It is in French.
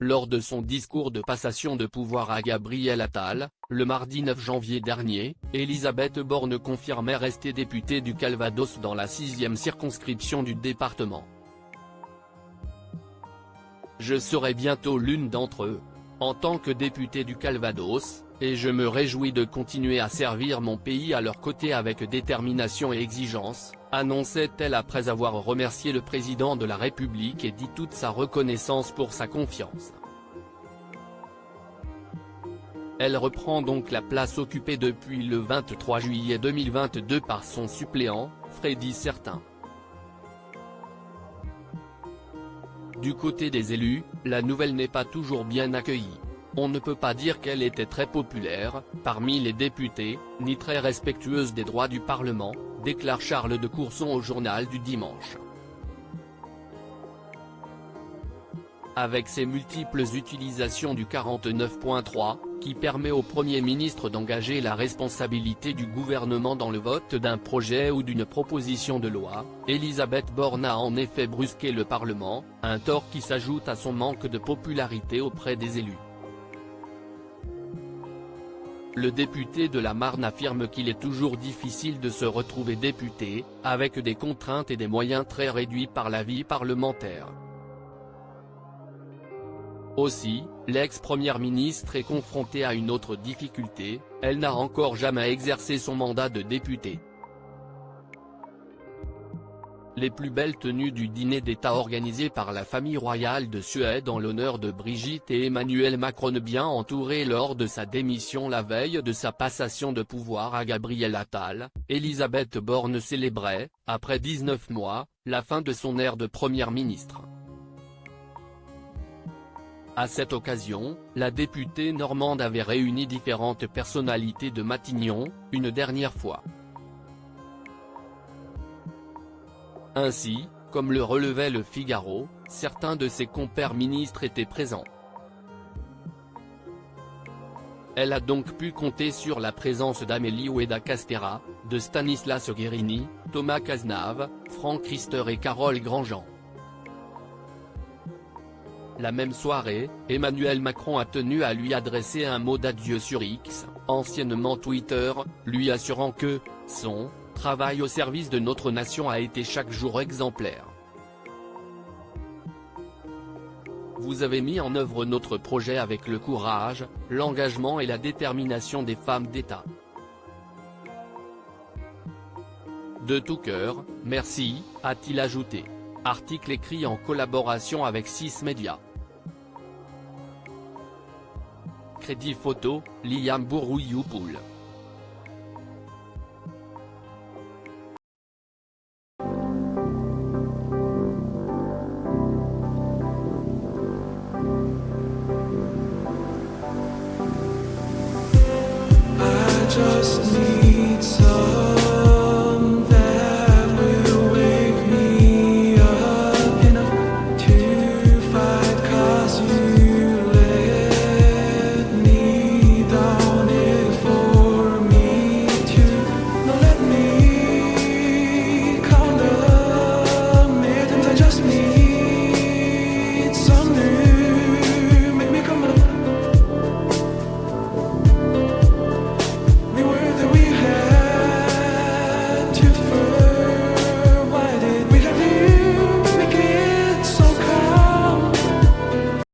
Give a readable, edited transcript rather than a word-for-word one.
Lors de son discours de passation de pouvoir à Gabriel Attal, le mardi 9 janvier dernier, Elisabeth Borne confirmait rester députée du Calvados dans la 6e circonscription du département. Je serai bientôt l'une d'entre eux, en tant que députée du Calvados, et je me réjouis de continuer à servir mon pays à leur côté avec détermination et exigence, annonçait-elle après avoir remercié le président de la République et dit toute sa reconnaissance pour sa confiance. Elle reprend donc la place occupée depuis le 23 juillet 2022 par son suppléant, Freddy Certain. Du côté des élus, la nouvelle n'est pas toujours bien accueillie. On ne peut pas dire qu'elle était très populaire, parmi les députés, ni très respectueuse des droits du Parlement, déclare Charles de Courson au journal du dimanche. Avec ses multiples utilisations du 49.3, qui permet au Premier ministre d'engager la responsabilité du gouvernement dans le vote d'un projet ou d'une proposition de loi, Elisabeth Borne a en effet brusqué le Parlement, un tort qui s'ajoute à son manque de popularité auprès des élus. Le député de la Marne affirme qu'il est toujours difficile de se retrouver député, avec des contraintes et des moyens très réduits par la vie parlementaire. Aussi, l'ex-première ministre est confrontée à une autre difficulté, elle n'a encore jamais exercé son mandat de députée. Les plus belles tenues du dîner d'État organisé par la famille royale de Suède en l'honneur de Brigitte et Emmanuel Macron bien entouré lors de sa démission la veille de sa passation de pouvoir à Gabriel Attal, Elisabeth Borne célébrait, après 19 mois, la fin de son ère de première ministre. À cette occasion, la députée normande avait réuni différentes personnalités de Matignon, une dernière fois. Ainsi, comme le relevait Le Figaro, certains de ses compères ministres étaient présents. Elle a donc pu compter sur la présence d'Amélie Oudéa-Castéra, de Stanislas Guerini, Thomas Cazenave, Franck Riester et Carole Grandjean. La même soirée, Emmanuel Macron a tenu à lui adresser un mot d'adieu sur X, anciennement Twitter, lui assurant que « son travail au service de notre nation a été chaque jour exemplaire. Vous avez mis en œuvre notre projet avec le courage, l'engagement et la détermination des femmes d'État. De tout cœur, merci », a-t-il ajouté. Article écrit en collaboration avec 6 médias. Crédit photo, Liam Bourrouilloupoul.